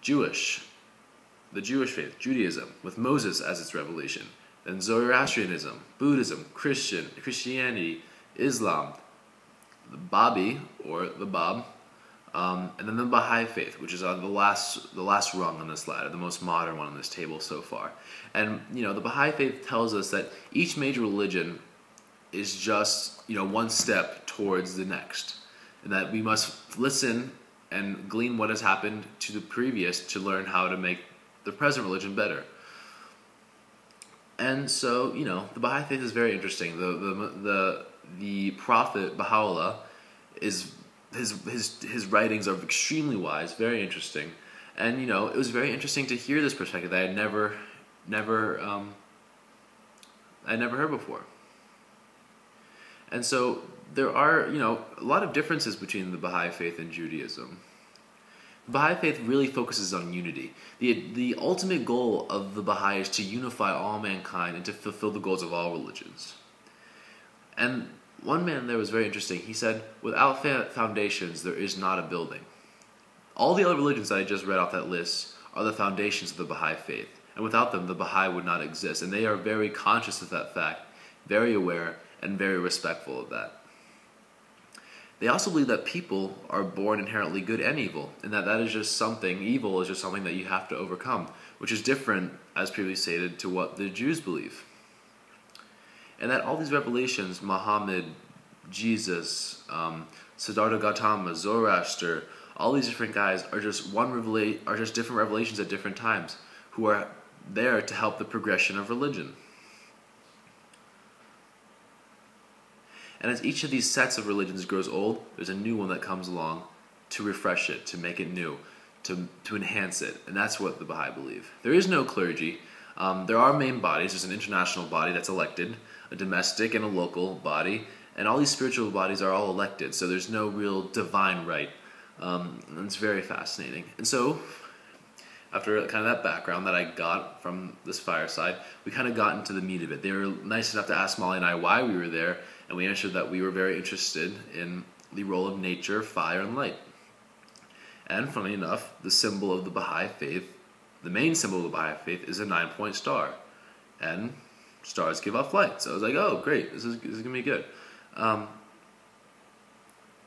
Jewish, the Jewish faith, Judaism, with Moses as its revelation. Then Zoroastrianism, Buddhism, Christianity, Islam, the Babi, or the Bab, and then the Baha'i faith, which is on the last rung on this ladder, the most modern one on this table so far. And the Baha'i faith tells us that each major religion is just one step towards the next, and that we must listen and glean what has happened to the previous to learn how to make the present religion better. And so the Baha'i faith is very interesting. The prophet Baha'u'llah is his writings are extremely wise, very interesting, and it was very interesting to hear this perspective that I had never heard before. And so there are a lot of differences between the Baha'i faith and Judaism. The Baha'i faith really focuses on unity. The ultimate goal of the Baha'i is to unify all mankind and to fulfill the goals of all religions. And one man there was very interesting. He said, without foundations, there is not a building. All the other religions that I just read off that list are the foundations of the Baha'i faith. And without them, the Baha'i would not exist. And they are very conscious of that fact, very aware, and very respectful of that. They also believe that people are born inherently good and evil, and that is just something, evil is just something that you have to overcome, which is different, as previously stated, to what the Jews believe. And that all these revelations, Muhammad, Jesus, Siddhartha Gautama, Zoroaster, all these different guys are just different revelations at different times, who are there to help the progression of religion. And as each of these sets of religions grows old, there's a new one that comes along to refresh it, to make it new, to enhance it. And that's what the Baha'i believe. There is no clergy. There are main bodies. There's an international body that's elected, a domestic and a local body, and all these spiritual bodies are all elected, so there's no real divine right. And it's very fascinating. And so, after kind of that background that I got from this fireside, we kind of got into the meat of it. They were nice enough to ask Molly and I why we were there, and we answered that we were very interested in the role of nature, fire, and light. And funny enough, the symbol of the Baha'i faith, the main symbol of the Baha'i faith, is a 9-point star. And stars give off light. So I was like, oh, great, this is going to be good.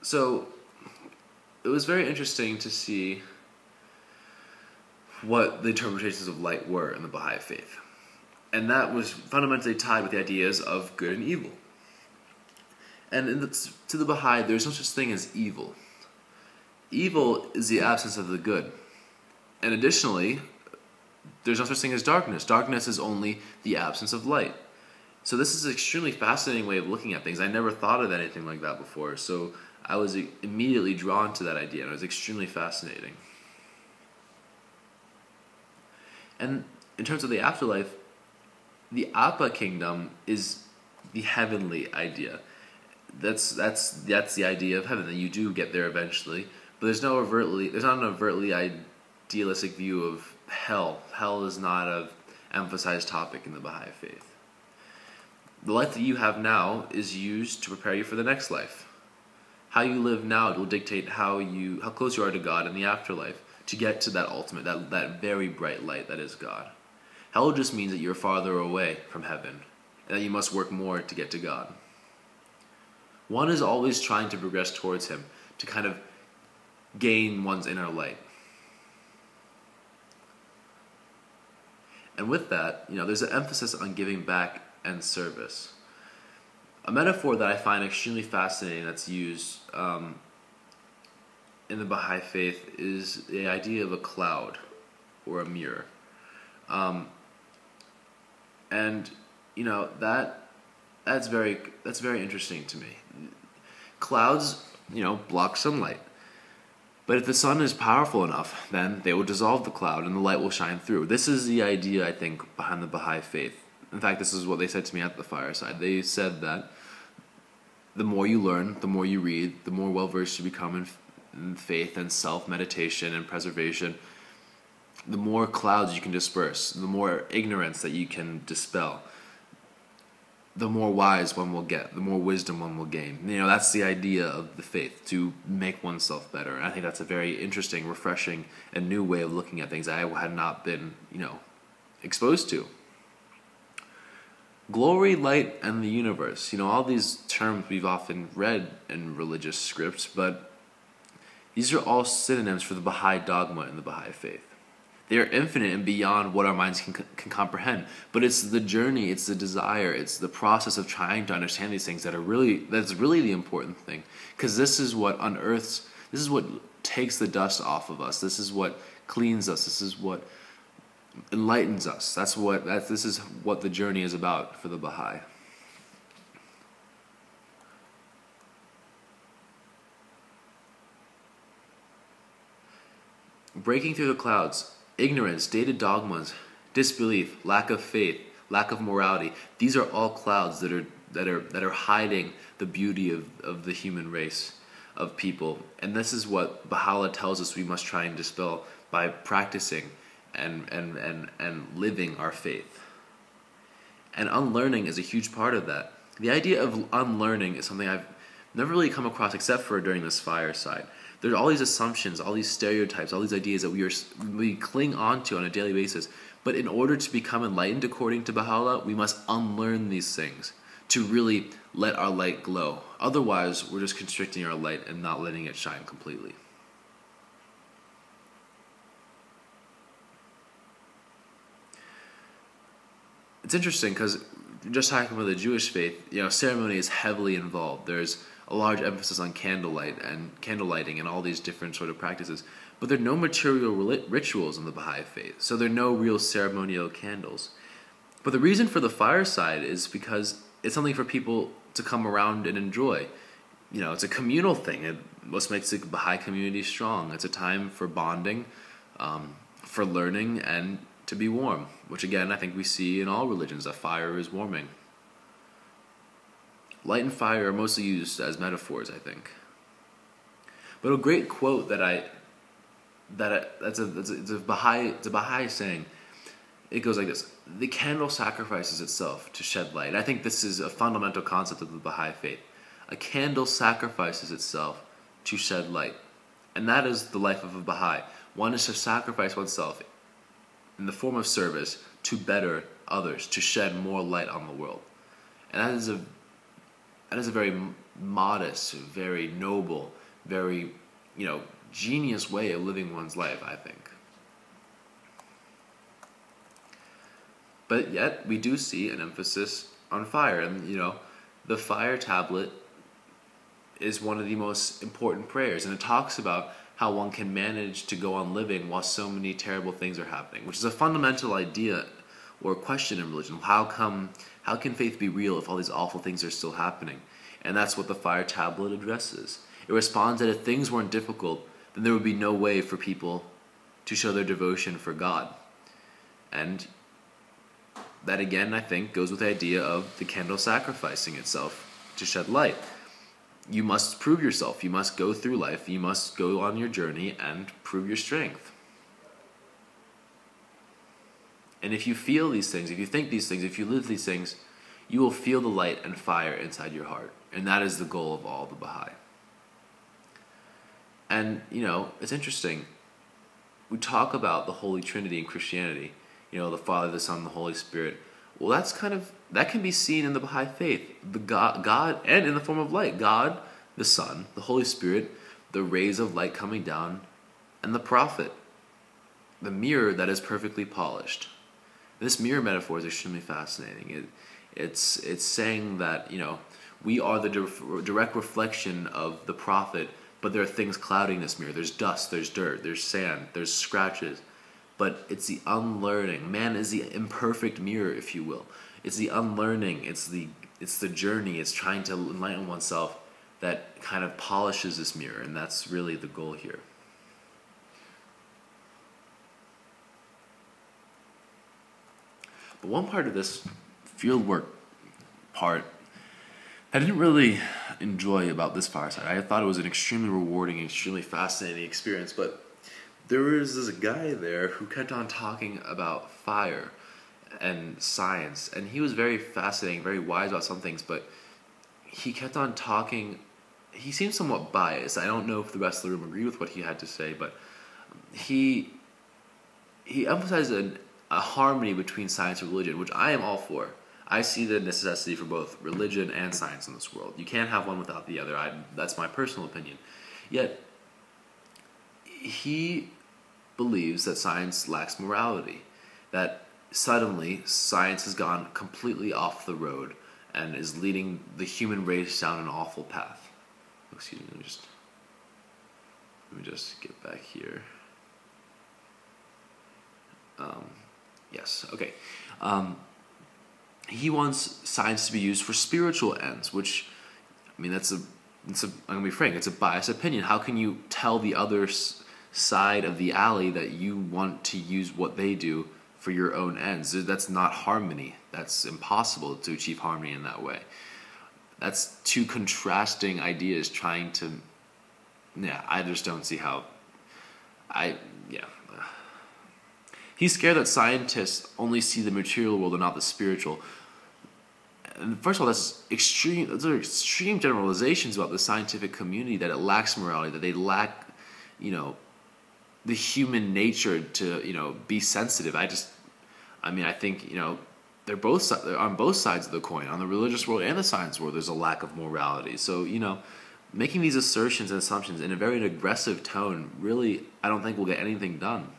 So it was very interesting to see what the interpretations of light were in the Baha'i faith. And that was fundamentally tied with the ideas of good and evil. And to the Baha'i, there's no such thing as evil. Evil is the absence of the good. And additionally, there's no such thing as darkness. Darkness is only the absence of light. So this is an extremely fascinating way of looking at things. I never thought of anything like that before. So I was immediately drawn to that idea, and it was extremely fascinating. And in terms of the afterlife, the Appa kingdom is the heavenly idea. That's the idea of heaven, that you do get there eventually. But there's not an overtly idealistic view of hell. Hell is not an emphasized topic in the Baha'i faith. The life that you have now is used to prepare you for the next life. How you live now will dictate how close you are to God in the afterlife, to get to that ultimate, that very bright light that is God. Hell just means that you're farther away from heaven, and that you must work more to get to God. One is always trying to progress towards Him, to kind of gain one's inner light. And with that, there's an emphasis on giving back and service. A metaphor that I find extremely fascinating that's used in the Baha'i faith is the idea of a cloud or a mirror. That's very interesting to me. Clouds, block sunlight. But if the sun is powerful enough, then they will dissolve the cloud and the light will shine through. This is the idea, I think, behind the Baha'i faith. In fact, this is what they said to me at the fireside. They said that the more you learn, the more you read, the more well-versed you become in faith and self-meditation and preservation, the more clouds you can disperse, the more ignorance that you can dispel. the more wise one will get, the more wisdom one will gain. That's the idea of the faith, to make oneself better. And I think that's a very interesting, refreshing, and new way of looking at things I had not been, exposed to. Glory, light, and the universe. All these terms we've often read in religious scripts, but these are all synonyms for the Baha'i dogma and the Baha'i faith. They are infinite and beyond what our minds can comprehend. But it's the journey, it's the desire, it's the process of trying to understand these things that's really the important thing. Because this is what unearths, this is what takes the dust off of us. This is what cleans us. This is what enlightens us. This is what the journey is about for the Baha'i. Breaking through the clouds. Ignorance, dated dogmas, disbelief, lack of faith, lack of morality. These are all clouds that are hiding the beauty of the human race, of people. And this is what Baha'u'llah tells us we must try and dispel by practicing and living our faith. And unlearning is a huge part of that. The idea of unlearning is something I've never really come across except for during this fireside. There's all these assumptions, all these stereotypes, all these ideas that we cling on to on a daily basis. But in order to become enlightened, according to Baha'u'llah, we must unlearn these things to really let our light glow. Otherwise, we're just constricting our light and not letting it shine completely. It's interesting because just talking about the Jewish faith, ceremony is heavily involved. There's a large emphasis on candlelighting and all these different sort of practices. But there are no material rituals in the Baha'i faith, so there are no real ceremonial candles. But the reason for the fireside is because it's something for people to come around and enjoy. It's a communal thing. It what makes the Baha'i community strong. It's a time for bonding, for learning, and to be warm, which again I think we see in all religions, that fire is warming. Light and fire are mostly used as metaphors, I think. But a great quote it's a Baha'i saying. It goes like this: the candle sacrifices itself to shed light. I think this is a fundamental concept of the Baha'i faith. A candle sacrifices itself to shed light. And that is the life of a Baha'i. One is to sacrifice oneself in the form of service to better others, to shed more light on the world. And that is a very modest, very noble, very, genius way of living one's life, I think. But yet, we do see an emphasis on fire. And, the fire tablet is one of the most important prayers. And it talks about how one can manage to go on living while so many terrible things are happening, which is a fundamental idea or question in religion. How can faith be real if all these awful things are still happening? And that's what the fire tablet addresses. It responds that if things weren't difficult, then there would be no way for people to show their devotion for God. And that again, I think, goes with the idea of the candle sacrificing itself to shed light. You must prove yourself. You must go through life. You must go on your journey and prove your strength. And if you feel these things, if you think these things, if you live these things, you will feel the light and fire inside your heart. And that is the goal of all the Baha'i. And, it's interesting. We talk about the Holy Trinity in Christianity. The Father, the Son, the Holy Spirit. Well, that can be seen in the Baha'i faith. The God, and in the form of light. God, the Son, the Holy Spirit, the rays of light coming down, and the prophet. The mirror that is perfectly polished. This mirror metaphor is extremely fascinating. It's saying that, we are the direct reflection of the prophet, but there are things clouding this mirror. There's dust, there's dirt, there's sand, there's scratches. But it's the unlearning. Man is the imperfect mirror, if you will. It's the unlearning. It's the journey. It's trying to enlighten oneself that kind of polishes this mirror, and that's really the goal here. But one part of this fieldwork part I didn't really enjoy about this fireside. I thought it was an extremely rewarding, extremely fascinating experience, but there was this guy there who kept on talking about fire and science, and he was very fascinating, very wise about some things, but he kept on talking. He seemed somewhat biased. I don't know if the rest of the room agreed with what he had to say, but he emphasized a harmony between science and religion, which I am all for. I see the necessity for both religion and science in this world. You can't have one without the other. That's my personal opinion. Yet, he believes that science lacks morality, that suddenly science has gone completely off the road and is leading the human race down an awful path. Excuse me, let me just get back here. Yes, okay. He wants science to be used for spiritual ends, which, I mean, I'm gonna be frank, it's a biased opinion. How can you tell the other side of the alley that you want to use what they do for your own ends? That's not harmony. That's impossible to achieve harmony in that way. That's two contrasting ideas trying to, I just don't see how, He's scared that scientists only see the material world and not the spiritual. And first of all, those are extreme generalizations about the scientific community, that it lacks morality, that they lack, the human nature to, be sensitive. I think, they're on both sides of the coin. On the religious world and the science world, there's a lack of morality. So, making these assertions and assumptions in a very aggressive tone, really, I don't think will get anything done.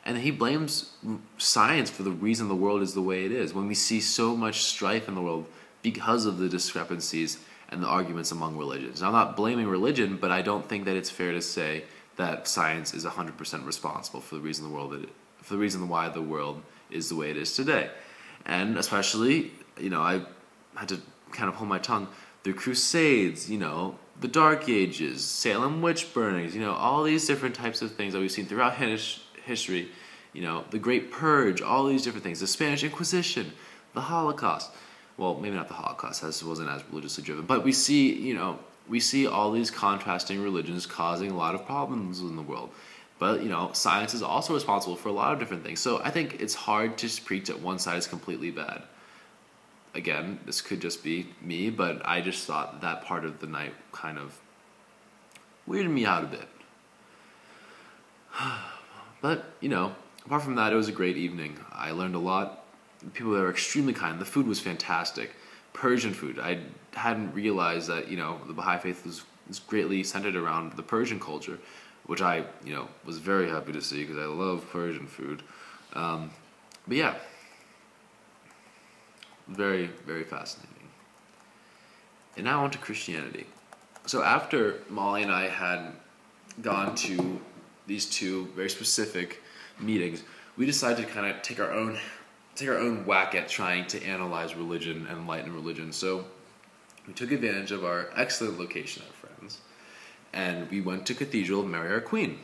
And he blames science for the reason the world is the way it is, when we see so much strife in the world because of the discrepancies and the arguments among religions. Now, I'm not blaming religion, but I don't think that it's fair to say that science is 100% responsible for the reason why the world is the way it is today. And especially, I had to kind of hold my tongue. The Crusades, the Dark Ages, Salem witch burnings, all these different types of things that we've seen throughout history, the Great Purge, all these different things, the Spanish Inquisition, the Holocaust. Well, maybe not the Holocaust, as it wasn't as religiously driven, but we see all these contrasting religions causing a lot of problems in the world. But, science is also responsible for a lot of different things. So I think it's hard to preach that one side is completely bad. Again, this could just be me, but I just thought that part of the night kind of weirded me out a bit. But, apart from that, it was a great evening. I learned a lot. The people there were extremely kind. The food was fantastic. Persian food. I hadn't realized that, the Baha'i faith was greatly centered around the Persian culture, which I, was very happy to see because I love Persian food. But yeah, very, very fascinating. And now on to Christianity. So after Molly and I had gone to these two very specific meetings, we decided to kind of take our own whack at trying to analyze religion and enlighten religion. So we took advantage of our excellent location at Friends, and we went to Cathedral of Mary Our Queen.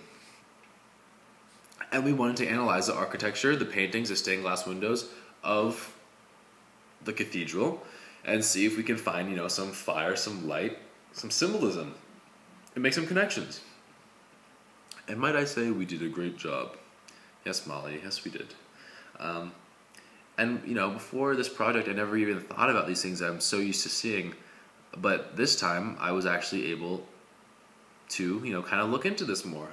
And we wanted to analyze the architecture, the paintings, the stained glass windows of the cathedral, and see if we can find, some fire, some light, some symbolism, and make some connections. And might I say, we did a great job. Yes, Molly, yes, we did. And, before this project, I never even thought about these things I'm so used to seeing. But this time, I was actually able to, kind of look into this more.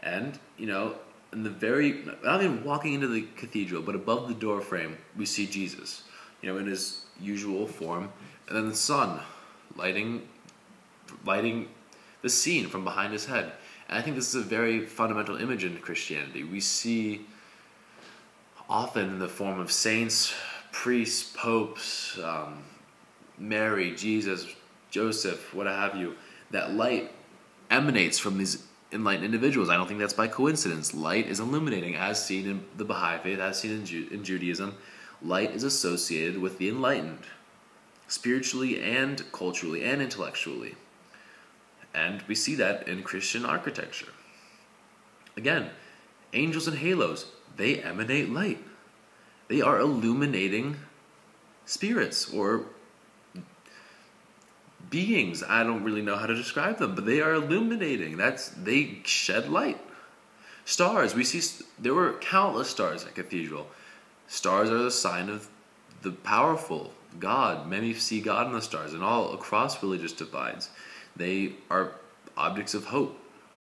And, in the not even walking into the cathedral, but above the door frame, we see Jesus, in his usual form. And then the sun lighting the scene from behind his head. And I think this is a very fundamental image in Christianity. We see often in the form of saints, priests, popes, Mary, Jesus, Joseph, what have you, that light emanates from these enlightened individuals. I don't think that's by coincidence. Light is illuminating, as seen in the Baha'i faith, as seen in Judaism. Light is associated with the enlightened, spiritually and culturally and intellectually. And we see that in Christian architecture. Again, angels and halos, they emanate light. They are illuminating spirits or beings. I don't really know how to describe them, but they are illuminating. They shed light. Stars, there were countless stars at Cathedral. Stars are the sign of the powerful, God. Many see God in the stars, and all across religious divides. They are objects of hope.